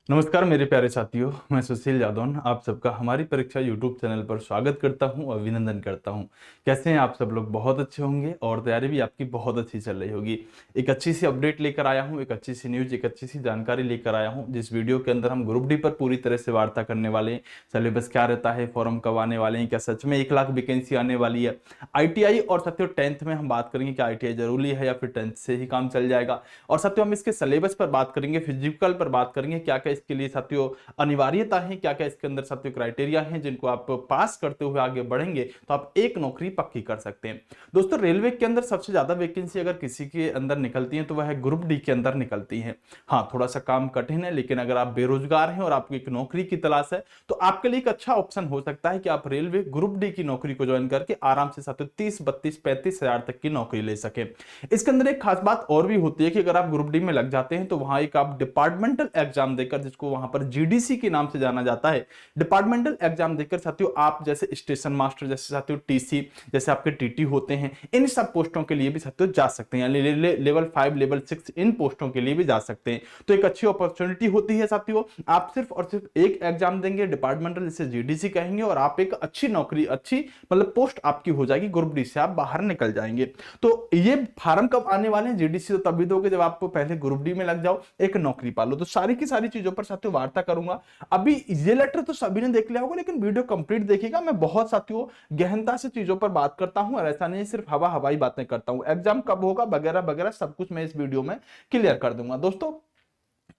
नमस्कार मेरे प्यारे साथियों, मैं सुशील यादव आप सबका हमारी परीक्षा यूट्यूब चैनल पर स्वागत करता हूं, अभिनंदन करता हूं। कैसे हैं आप सब लोग? बहुत अच्छे होंगे और तैयारी भी आपकी बहुत अच्छी चल रही होगी। एक अच्छी सी अपडेट लेकर आया हूं, एक अच्छी सी न्यूज, एक अच्छी सी जानकारी लेकर आया हूं, जिस वीडियो के अंदर हम ग्रुप डी पर पूरी तरह से वार्ता करने वाले हैं। सिलेबस क्या रहता है, फॉर्म कब आने वाले हैं, क्या सच में 1 लाख वैकेंसी आने वाली है, आईटीआई और साथियों 10th में हम बात करेंगे कि आईटीआई जरूरी है या फिर 10th से ही काम चल जाएगा। और साथियों हम इसके सिलेबस पर बात करेंगे, फिजिकल पर बात करेंगे, क्या क्या इसके लिए साथियों अनिवार्यता है, क्या क्या इसके अंदर साथियों क्राइटेरिया हैं जिनको आप पास करते हुए आगे बढ़ेंगे तो आप एक नौकरी पक्की कर सकते हैं। दोस्तों रेलवे के अंदर सबसे ज्यादा वैकेंसी अगर किसी के अंदर निकलती है तो वह ग्रुप डी के अंदर निकलती है। हाँ, थोड़ा सा काम कठिन है, लेकिन अगर आप बेरोजगार हैं और आपको एक नौकरी की तलाश है तो आपके लिए एक अच्छा ऑप्शन हो सकता है कि आप रेलवे ग्रुप डी की नौकरी को ज्वाइन करके आराम से साथियों 30, 32, 35 हजार तक की नौकरी ले सके। इसके अंदर एक खास बात और भी होती है कि अगर आप ग्रुप डी में लग जाते हैं तो वहां एक आप डिपार्टमेंटल एग्जाम देकर, जिसको वहां पर जीडीसी के नाम से जाना जाता है, डिपार्टमेंटल एग्जाम देकर साथियों आप जैसे स्टेशन मास्टर, जैसे साथियों टीसी, जैसे आपके टीटी होते हैं, इन सब पोस्टों के लिए भी साथियों जा सकते हैं, यानी लेवल 5 लेवल 6 इन पोस्टों के लिए भी जा सकते हैं। तो एक अच्छी अपॉर्चुनिटी होती है साथियों। आप सिर्फ और सिर्फ एक एग्जाम देंगे डिपार्टमेंटल, जिसे जीडीसी कहेंगे, और आप एक अच्छी नौकरी, अच्छी मतलब पोस्ट आपकी हो जाएगी, ग्रुप डी से आप बाहर निकल जाएंगे। तो ये फार्म कब आने वाले हैं? जीडीसी तो तभी दोगे जब आप पहले ग्रुप डी में लग जाओ, एक नौकरी पालो। तो सारी की सारी चीजों पर साथियों वार्ता करूंगा। अभी ये लेटर तो सभी ने देख लिया होगा, लेकिन वीडियो कंप्लीट देखिएगा। मैं बहुत साथियों गहनता से चीजों पर बात करता हूं और ऐसा नहीं सिर्फ हवा हवाई बातें करता हूं। एग्जाम कब होगा वगैरह वगैरह सब कुछ मैं इस वीडियो में क्लियर कर दूंगा। दोस्तों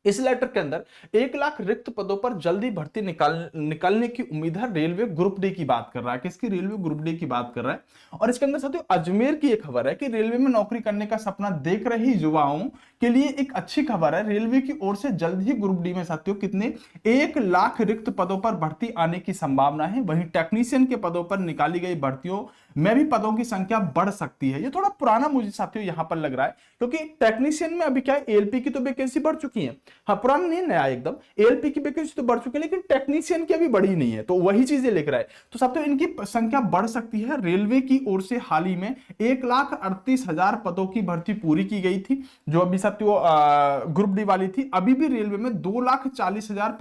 इस लेटर के अंदर 1 लाख रिक्त पदों पर जल्दी भर्ती निकालने की उम्मीद है। रेलवे ग्रुप डी की बात कर रहा है। किसकी? रेलवे ग्रुप डी की बात कर रहा है। और इसके अंदर साथियों अजमेर की एक खबर है कि रेलवे में नौकरी करने का सपना देख रही युवाओं के लिए एक अच्छी खबर है। रेलवे की ओर से जल्द ही ग्रुप डी में साथियों कितने 1 लाख रिक्त पदों पर भर्ती आने की संभावना है। वहीं टेक्नीशियन के पदों पर निकाली गई भर्तियों में भी पदों की संख्या बढ़ सकती है। ये थोड़ा पुराना मुझे साथियों यहां पर लग रहा है, क्योंकि टेक्नीशियन में अभी क्या है, एएलपी की तो वैकेंसी बढ़ चुकी है। हाँ, पुराना नहीं, नया एकदम। एएलपी की वैकेंसी तो बढ़ चुकी है, लेकिन टेक्नीशियन की अभी बढ़ी नहीं है। तो वही चीजें लिख रहा है। तो साथियों इनकी संख्या बढ़ सकती है। रेलवे की ओर से हाल ही में 1,38,000 पदों की भर्ती पूरी की गई थी, जो अभी साथियों ग्रुप डी वाली थी। अभी भी रेलवे में 2,40,000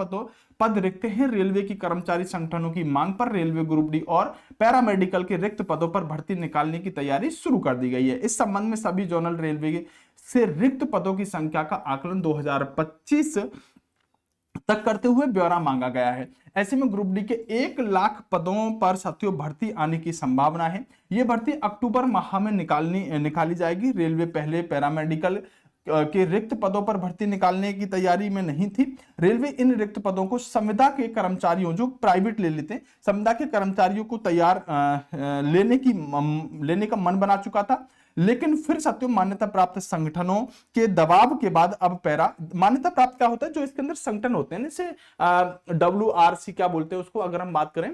पद रिक्त हैं। रेलवे की कर्मचारी संगठनों की मांग पर रेलवे ग्रुप डी और पैरामेडिकल के रिक्त पदों पर भर्ती निकालने की तैयारी शुरू कर दी गई है। इस संबंध में सभी जोनल रेलवे से रिक्त पदों की संख्या का आकलन 2025 तक करते हुए ब्यौरा मांगा गया है। ऐसे में ग्रुप डी के 1 लाख पदों पर साथियों भर्ती आने की संभावना है। यह भर्ती अक्टूबर माह में निकाली जाएगी। रेलवे पहले पैरामेडिकल के रिक्त पदों पर भर्ती निकालने की तैयारी में नहीं थी। रेलवे इन रिक्त पदों को संविदा के कर्मचारियों, जो प्राइवेट ले लेते हैं, संविदा के कर्मचारियों को तैयार लेने का मन बना चुका था। लेकिन फिर साथियों मान्यता प्राप्त संगठनों के दबाव के बाद अब मान्यता प्राप्त क्या होता है, जो इसके अंदर संगठन होते हैं, जैसे WRC क्या बोलते हैं उसको, अगर हम बात करें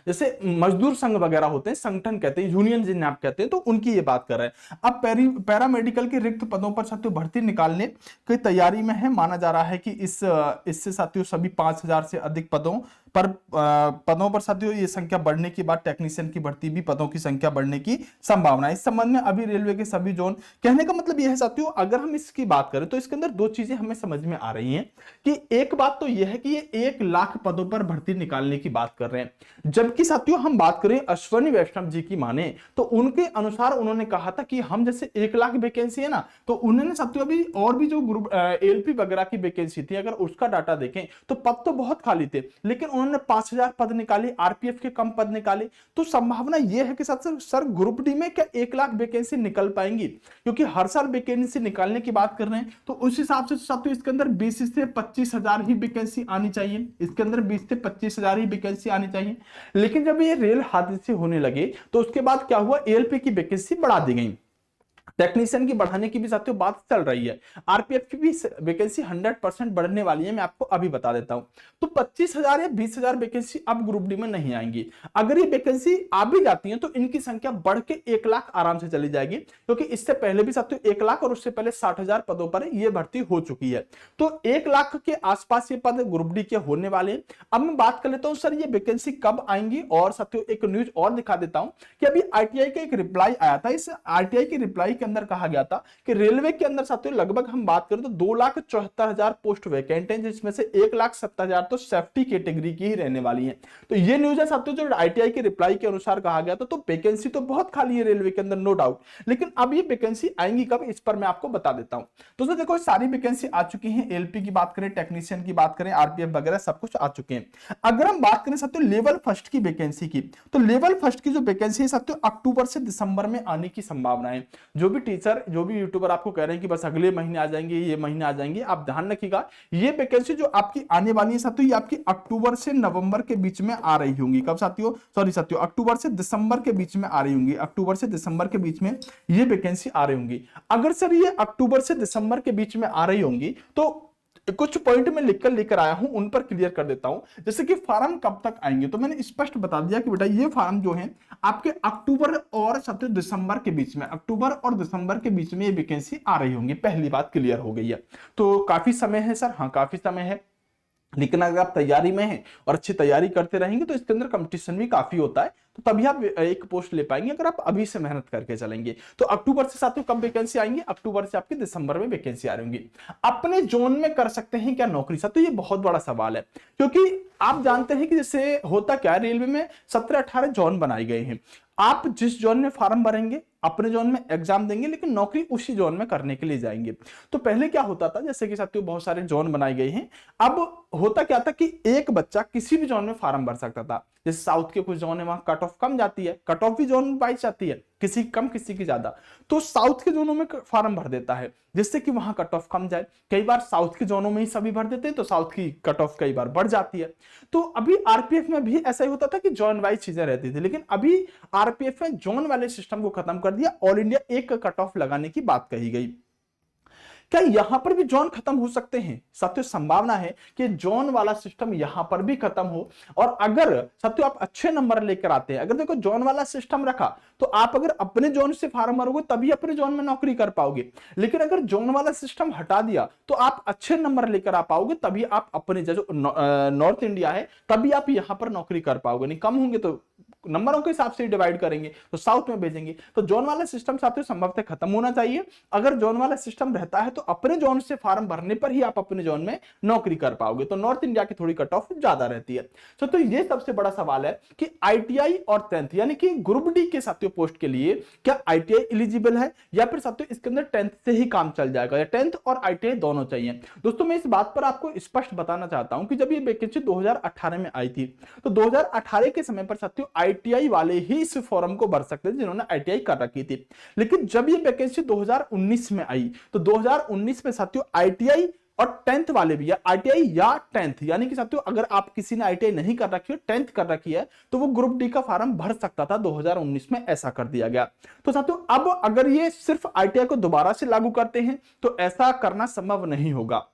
जैसे मजदूर संघ वगैरह होते हैं, संगठन कहते हैं, यूनियन जिन्हें आप कहते हैं, तो उनकी ये बात कर रहे हैं। अब पैरामेडिकल के रिक्त पदों पर साथियों भर्ती निकालने की तैयारी में है। माना जा रहा है कि इससे साथियों सभी 5,000 से अधिक पदों पर साथियों ये संख्या बढ़ने के बाद टेक्नीशियन की भर्ती भी पदों की संख्या बढ़ने की संभावना है। इस संबंध में अभी रेलवे के सभी जोन, कहने का मतलब यह है साथियों, अगर हम इसकी बात करें तो इसके अंदर दो चीजें हमें समझ में आ रही हैं कि एक बात तो यह है कि ये 1 लाख पदों पर भर्ती निकालने की बात कर रहे हैं, जबकि साथियों हम बात करें अश्वनी वैष्णव जी की माने तो उनके अनुसार उन्होंने कहा था कि हम जैसे 1 लाख वैकेंसी है ना, तो उन्होंने साथियों अभी और भी जो ग्रुप एलपी वगैरह की वैकेंसी थी, अगर उसका डाटा देखें तो पद तो बहुत खाली थे, लेकिन उन्होंने 5,000 पद निकाले, आरपीएफ के कम पद निकाले। तो संभावना यह है कि सर ग्रुप डी में क्या 1 लाख वैकेंसी निकल पाएंगी? क्योंकि हर साल वैकेंसी निकालने की बात कर रहे हैं, तो उस हिसाब से साथियों इसके अंदर 20 से 25,000 ही वैकेंसी आनी चाहिए। इसके अंदर 20 से 25,000 ही वैकेंसी आनी चाहिए। लेकिन जब ये रेल हादसे होने लगे तो उसके बाद क्या हुआ, एएलपी की वैकेंसी बढ़ा दी गई, टेक्नीशियन की बढ़ाने की भी साथियों बात चल रही है, आरपीएफ की भी वैकेंसी 100% बढ़ने वाली है। मैं आपको अभी बता देता हूं। तो 25,000 या 20,000 वैकेंसी अब ग्रुप डी में नहीं आएंगी। अगर ये वैकेंसी आ भी जाती है तो इनकी संख्या बढ़ के 1 लाख आराम से चली जाएगी, क्योंकि इससे पहले भी साथियों 1 लाख और उससे पहले 60,000 पदों पर यह भर्ती हो चुकी है। तो 1 लाख के आसपास ये पद ग्रुप डी के होने वाले हैं। अब मैं बात कर लेता हूं सर ये वैकेंसी कब आएंगी, और साथियों एक न्यूज और दिखा देता हूं कि अभी आरटीआई का एक रिप्लाई आया था। इस आरटीआई की रिप्लाई के अंदर कहा गया था कि रेलवे के अंदर साथियों लगभग हम बात करें तो 2,74,000 पोस्ट वैकेंट हैं, जिसमें से 1,70,000 तो सेफ्टी कैटेगरी की ही रहने वाली हैं। तो ये न्यूज है साथियों जो आईटीआई के रिप्लाई के अनुसार कहा गया था। तो वैकेंसी तो बहुत खाली है रेलवे के अंदर, नो डाउट, लेकिन अब ये वैकेंसी आएंगी कब, इस पर मैं आपको बता देता हूं। दोस्तों देखो सारी वैकेंसी आ चुकी है, एलपी की बात करें, टेक्नीशियन की बात करें, आरपीएफ वगैरह सब कुछ आ चुके हैं। अगर हम बात करें साथियों लेवल फर्स्ट की वैकेंसी की, तो लेवल फर्स्ट की जो वैकेंसी है साथियों अक्टूबर से दिसंबर में आने की संभावना है। जो भी टीचर, जो भी यूट्यूबर आपको कह रहे हैं कि बस अगले महीने आ जाएंगे, ये महीने आ जाएंगे, आप ध्यान रखिएगा ये वैकेंसी जो आपकी आने वाली है साथियों, ये आपकी अक्टूबर से नवंबर के बीच में आ रही होंगी। कब साथियों, सॉरी साथियों, अक्टूबर से दिसंबर के बीच में आ रही होंगी। अक्टूबर से दिसंबर के बीच में ये वैकेंसी आ रही होंगी। अगर सर ये अक्टूबर से दिसंबर के बीच में आ रही होंगी तो कुछ पॉइंट में लिखकर लेकर आया हूं, उन पर क्लियर कर देता हूं। जैसे कि फार्म कब तक आएंगे, तो मैंने स्पष्ट बता दिया कि बेटा ये फार्म जो है आपके अक्टूबर और साथियों दिसंबर के बीच में, अक्टूबर और दिसंबर के बीच में ये वैकेंसी आ रही होंगी। पहली बात क्लियर हो गई है। तो काफी समय है सर, हाँ काफी समय है, लेकिन अगर आप तैयारी में हैं और अच्छी तैयारी करते रहेंगे तो इसके अंदर कंपटीशन भी काफी होता है, तो तभी आप एक पोस्ट ले पाएंगे अगर आप अभी से मेहनत करके चलेंगे। तो अक्टूबर से साथियों कब वैकेंसी आएंगी, अक्टूबर से आपके दिसंबर में वैकेंसी आ रही होंगी। अपने जोन में कर सकते हैं क्या नौकरी, साथियों ये बहुत बड़ा सवाल है, क्योंकि आप जानते हैं कि जैसे होता क्या है, रेलवे में 17-18 जोन बनाए गए हैं। आप जिस जोन में फार्म भरेंगे अपने जोन में एग्जाम देंगे, लेकिन नौकरी उसी जोन में करने के लिए जाएंगे। तो पहले क्या होता था, जैसे कि साथियों बहुत सारे जोन बनाए गए हैं, अब होता क्या था कि एक बच्चा किसी भी जोन में फार्म भर सकता था। जैसे साउथ के कुछ जोन है वहां कट ऑफ कम जाती है, कट ऑफ भी जोन वाइज जाती है, किसी कम किसी की ज्यादा, तो साउथ के जोनों में फार्म भर देता है जिससे कि वहां कट ऑफ कम जाए। कई बार साउथ के जोनों में ही सभी भर देते हैं तो साउथ की कट ऑफ कई बार बढ़ जाती है। तो अभी आरपीएफ में भी ऐसा ही होता था कि जोन वाइज चीजें रहती थी, लेकिन अभी आरपीएफ में जोन वाले सिस्टम को खत्म कर दिया, ऑल इंडिया एक कट ऑफ लगाने की बात कही गई। क्या यहां पर भी जोन खत्म हो सकते हैं, साथियों संभावना है कि जोन वाला सिस्टम यहां पर भी खत्म हो। और अगर साथियों आप अच्छे नंबर लेकर आते हैं, अगर देखो जोन वाला सिस्टम रखा तो आप अगर अपने जोन से फार्म भरोगे तभी अपने जोन में नौकरी कर पाओगे, लेकिन अगर जोन वाला सिस्टम हटा दिया तो आप अच्छे नंबर लेकर आ पाओगे, तभी आप अपने जो नॉर्थ इंडिया है तभी आप यहां पर नौकरी कर पाओगे। नहीं कम होंगे तो नंबरों के हिसाब से डिवाइड करेंगे तो साउथ में भेजेंगे। तो जोन वाला सिस्टम साथियों संभवतः खत्म होना चाहिए। अगर जोन वाला सिस्टम रहता है तो अपने जोन से फार्म भरने पर ही आप अपने जोन में नौकरी कर पाओगे। तो नॉर्थ इंडिया की थोड़ी कट ऑफ ज्यादा रहती है। तो ये सबसे बड़ा सवाल है कि आईटीआई और 10th यानी कि ग्रुप डी के साथियों पोस्ट के लिए क्या आईटीआई एलिजिबल है, या फिर साथियों इसके अंदर 10th से ही काम चल जाएगा, या 10th और आईटीआई दोनों चाहिए। दोस्तों मैं इस बात पर आपको स्पष्ट बताना चाहता हूं कि जब ये वैकेंसी 2018 में आई थी तो 2018 के समय पर साथियों आईटीआई वाले ही इस फॉर्म को भर सकते थे जिन्होंने आईटीआई कर रखी थी। लेकिन जब ये वैकेंसी 2019 में आई तो 2019 में साथियों आईटीआई और 10th वाले भी, आईटीआई या 10th, यानी कि साथियों अगर आप किसी ने आईटीआई नहीं कर रखी है 10th कर रखी है तो वो ग्रुप डी का फॉर्म भर सकता था। 2019 में ऐसा कर दिया गया। तो साथियों अब अगर ये सिर्फ आईटीआई को दोबारा से लागू करते हैं तो ऐसा करना संभव नहीं होगा।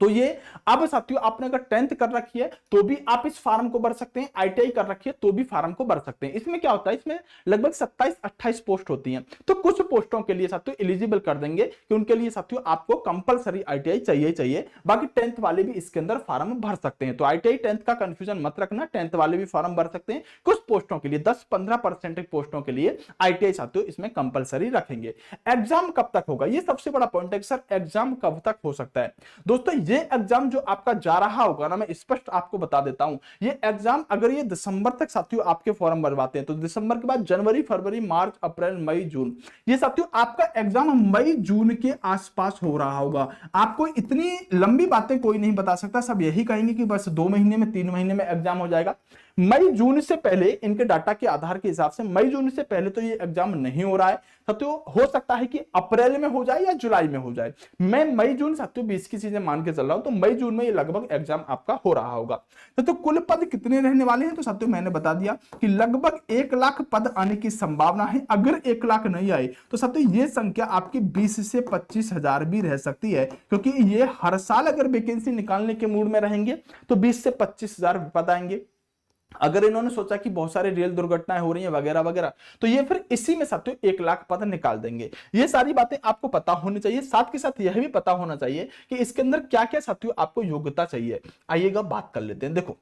तो ये अब साथियों आपने अगर 10th कर रखी है तो भी आप इस फार्म को भर सकते हैं, आईटीआई कर रखी है तो भी फार्म को भर सकते हैं। इसमें क्या होता है, इसमें लगभग 27-28 पोस्ट होती हैं, तो कुछ पोस्टों के लिए साथियों एलिजिबल कर देंगे कि उनके लिए साथियों आपको कंपलसरी आईटीआई चाहिए। बाकी 10th वाले भी इसके अंदर फार्म भर सकते हैं। तो आईटीआई 10th का कंफ्यूजन मत रखना, 10th वाले भी फार्म भर सकते हैं। कुछ पोस्टों के लिए 10-15% पोस्टों के लिए आईटीआई साथियों इसमें कंपलसरी रखेंगे। एग्जाम कब तक होगा, ये सबसे बड़ा पॉइंट है सर, एग्जाम कब तक हो सकता है। दोस्तों ये एग्जाम जो आपका जा रहा होगा ना, मैं स्पष्ट आपको बता देता हूं, ये एग्जाम अगर ये दिसंबर तक साथियों आपके फॉर्म भरवाते हैं तो दिसंबर के बाद जनवरी, फरवरी, मार्च, अप्रैल, मई, जून, ये साथियों आपका एग्जाम मई जून के आसपास हो रहा होगा। आपको इतनी लंबी बातें कोई नहीं बता सकता, सब यही कहेंगे कि बस 2 महीने में 3 महीने में एग्जाम हो जाएगा। मई जून से पहले, इनके डाटा के आधार के हिसाब से मई जून से पहले तो ये एग्जाम नहीं हो रहा है साथियों। हो सकता है कि अप्रैल में हो जाए या जुलाई में हो जाए। मैं मई जून साथियों 20 की चीजें मान के चल रहा हूं, तो मई जून में ये लगभग एग्जाम आपका हो रहा होगा। तो कुल पद कितने रहने वाले हैं, तो साथियों मैंने बता दिया कि लगभग 1 लाख पद आने की संभावना है। अगर 1 लाख नहीं आए तो साथियों ये संख्या आपकी 20 से 25 हजार भी रह सकती है, क्योंकि ये हर साल अगर वैकेंसी निकालने के मूड में रहेंगे तो 20 से 25 हजार पद आएंगे। अगर इन्होंने सोचा कि बहुत सारी रेल दुर्घटनाएं हो रही हैं वगैरह वगैरह, तो ये फिर इसी में साथियों 1 लाख पद निकाल देंगे। ये सारी बातें आपको पता होनी चाहिए। साथ के साथ यह भी पता होना चाहिए कि इसके अंदर क्या क्या साथियों आपको योग्यता चाहिए। आइएगा बात कर लेते हैं। देखो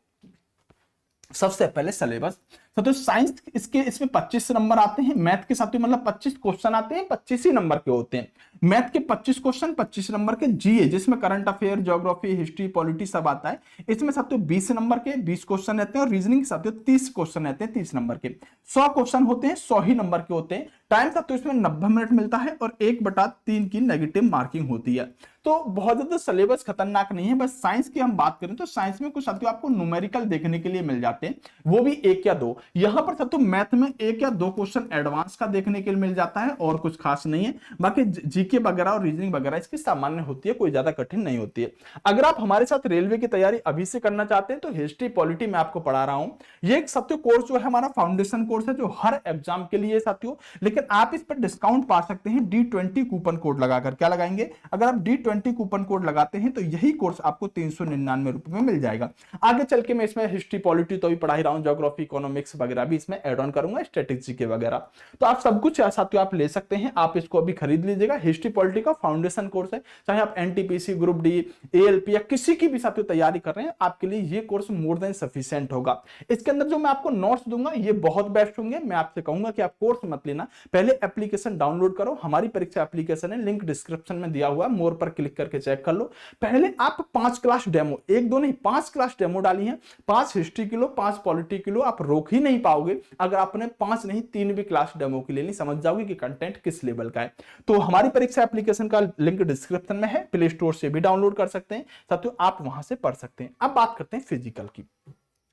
सबसे पहले सिलेबस। तो साइंस इसके इसमें 25 नंबर आते हैं, मैथ के साथ मतलब 25 क्वेश्चन आते हैं, 25 ही नंबर के होते हैं। मैथ के 25 क्वेश्चन, 25 नंबर के। जीए जिसमें current affair, geography, history, polity सब आता है, इसमें साथियों 20 नंबर के 20 क्वेश्चन रहते हैं। और रीजनिंग के साथियों 30 क्वेश्चन रहते हैं, 30 नंबर के। 100 क्वेश्चन होते हैं, 100 ही नंबर के होते हैं। टाइम साथियों इसमें 90 मिनट मिलता है और 1/3 की नेगेटिव मार्किंग होती है। तो बहुत ज्यादा सिलेबस खतरनाक नहीं है। बस साइंस की हम बात करें तो साइंस में कुछ साथियों आपको न्यूमेरिकल देखने के लिए मिल जाते हैं, वो भी 1 या 2। यहां पर साथियों मैथ में 1 या 2 क्वेश्चन एडवांस का देखने के लिए मिल जाता है, और कुछ खास नहीं है। बाकी जीके वगैरह और रीजनिंग वगैरह इसकी सामान्य होती है, कोई ज्यादा कठिन नहीं होती है। अगर आप हमारे साथ रेलवे की तैयारी अभी से करना चाहते हैं तो हिस्ट्री पॉलिटी मैं आपको पढ़ा रहा हूं। ये एक साथियों कोर्स जो है हमारा फाउंडेशन कोर्स है, जो हर एग्जाम के लिए साथियों। लेकिन आप इस पर डिस्काउंट पा सकते हैं D20 कूपन कोड लगाकर। क्या लगाएंगे? अगर आप D20 कूपन कोड लगाते हैं तो यही कोर्स आपको 399 रुपए में मिल जाएगा। आगे चल के मैं इसमें हिस्ट्री पॉलिटी तो भी पढ़ा ही रहा हूं, ज्योग्राफी इकोनॉमिक्स वगैरह भी इसमें ऐड ऑन करूंगा, स्टैटिस्टिक्स वगैरह। तो आप सब कुछ साथियों आप ले सकते हैं, आप इसको अभी खरीद लीजिएगा। हिस्ट्री पॉलिटी का फाउंडेशन कोर्स है, चाहे आप एनटीपीसी, ग्रुप डी, एएलपी या किसी की भी साथियों तैयारी कर रहे हैं, आपके लिए ये कोर्स मोर देन सफिशिएंट होगा। इसके अंदर जो मैं आपको नोट्स दूंगा ये बहुत बेस्ट होंगे। मैं आपसे कहूंगा कि आप कोर्स मत लेना, पहले एप्लीकेशन डाउनलोड करो। हमारी परीक्षा एप्लीकेशन है, लिंक डिस्क्रिप्शन में दिया हुआ है, मोर पर क्लिक करके चेक कर लो। पहले आप 5 क्लास डेमो, 1 2 नहीं 5 क्लास डेमो डाली है। 5 हिस्ट्री की लो, 5 पॉलिटी की लो, आप रोक ही नहीं पाओगे अगर आपने 5 नहीं 3 भी क्लास डेमो की ले ली। समझ जाओगे कि कंटेंट किस लेवल का है। तो हमारी परीक्षा एप्लीकेशन का लिंक डिस्क्रिप्शन में है, प्ले स्टोर से भी डाउनलोड कर सकते हैं साथियों, आप वहां से पढ़ सकते हैं। अब बात करते हैं फिजिकल की।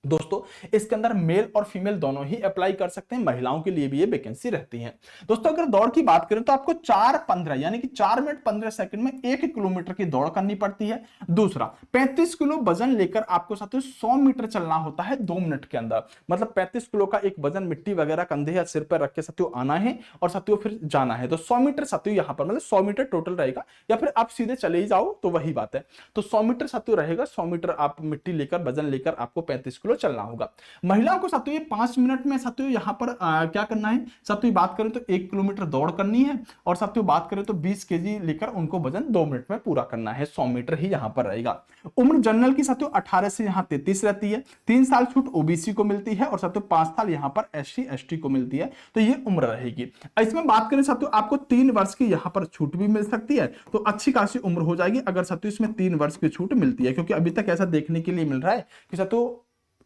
दोस्तों इसके अंदर मेल और फीमेल दोनों ही अप्लाई कर सकते हैं, महिलाओं के लिए भी ये वैकेंसी रहती है। दोस्तों अगर दौड़ की बात करें तो आपको 4:15 यानी कि 4 मिनट 15 सेकंड में 1 किलोमीटर की दौड़ करनी पड़ती है। दूसरा 35 किलो वजन लेकर आपको साथियों 100 मीटर चलना होता है 2 मिनट के अंदर। मतलब 35 किलो का एक वजन मिट्टी वगैरह कंधे या सिर पर रख के साथियों आना है और साथियों फिर जाना है। तो 100 मीटर साथियों यहां पर मतलब 100 मीटर टोटल रहेगा, या फिर आप सीधे चले ही जाओ तो वही बात है। तो 100 मीटर साथियों रहेगा, 100 मीटर आप मिट्टी लेकर वजन लेकर आपको 35 किलो चलना होगा। महिलाओं को साथियों ये 5 मिनट में साथियों यहां पर क्या करना है। साथियों बात करें तो 1 किलोमीटर दौड़ करनी है, और साथियों बात करें तो 20 केजी लेकर उनको वजन 2 मिनट में पूरा करना है। 100 मीटर ही यहां पर रहेगा। उम्र जनरल की साथियों 18 से यहां 33 रहती है। 3 साल छूट ओबीसी को मिलती है, और साथियों 5 साल यहां पर एससी एसटी को मिलती है। तो ये उम्र रहेगी। इसमें बात करें साथियों आपको 3 वर्ष की यहां पर छूट भी मिल सकती है, तो अच्छी खासी उम्र हो जाएगी अगर साथियों इसमें 3 वर्ष की छूट मिलती है, क्योंकि अभी तक ऐसा देखने के लिए मिल रहा है कि साथियों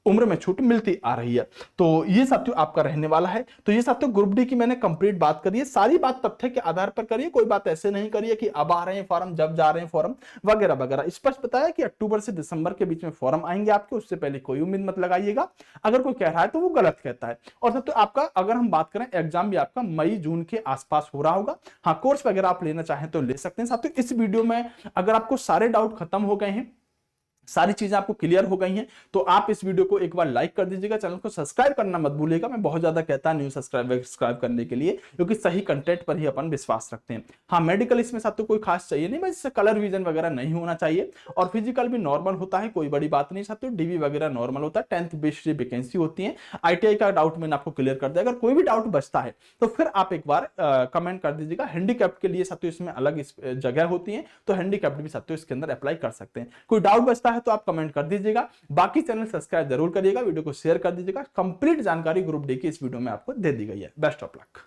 उम्र में छूट मिलती आ रही है। तो ये साथियों आपका रहने वाला है। तो ये साथियों ग्रुप डी की मैंने कंप्लीट बात करी है, सारी बात तथ्य के आधार पर करिए, कोई बात ऐसे नहीं करिए कि अब आ रहे हैं फॉर्म, जब जा रहे हैं फॉर्म वगैरह वगैरह। स्पष्ट बताया कि अक्टूबर से दिसंबर के बीच में फॉर्म आएंगे आपके, उससे पहले कोई उम्मीद मत लगाइएगा। अगर कोई कह रहा है तो वो गलत कहता है। और साथियों आपका अगर हम बात करें एग्जाम भी आपका मई जून के आसपास हो रहा होगा। हाँ कोर्स वगैरह आप लेना चाहें तो ले सकते हैं। साथियों इस वीडियो में अगर आपको सारे डाउट खत्म हो गए हैं, सारी चीजें आपको क्लियर हो गई हैं, तो आप इस वीडियो को एक बार लाइक कर दीजिएगा, चैनल को सब्सक्राइब करना मत भूलिएगा। मैं बहुत ज्यादा कहता नहीं हूं सब्सक्राइब करने के लिए, क्योंकि सही कंटेंट पर ही अपन विश्वास रखते हैं। हाँ मेडिकल इसमें साथ तो कोई खास चाहिए नहीं, बस कलर विजन वगैरह नहीं होना चाहिए, और फिजिकल भी नॉर्मल होता है, कोई बड़ी बात नहीं साथियों। डीवी वगैरह नॉर्मल होता है, 10th बेस्ड वैकेंसी होती है। आईटीआई का डाउट मैंने आपको क्लियर कर दिया। अगर कोई भी डाउट बचता है तो फिर आप एक बार कमेंट कर दीजिएगा। हैंडीकैप्ड के लिए साथियों इसमें अलग जगह होती है, तो हैंडीकैप्ड भी साथियों इसके अंदर अप्लाई कर सकते हैं। कोई डाउट बचता है तो आप कमेंट कर दीजिएगा। बाकी चैनल सब्सक्राइब जरूर करिएगा, वीडियो को शेयर कर दीजिएगा। कंप्लीट जानकारी ग्रुप डी की इस वीडियो में आपको दे दी गई है। Best of luck.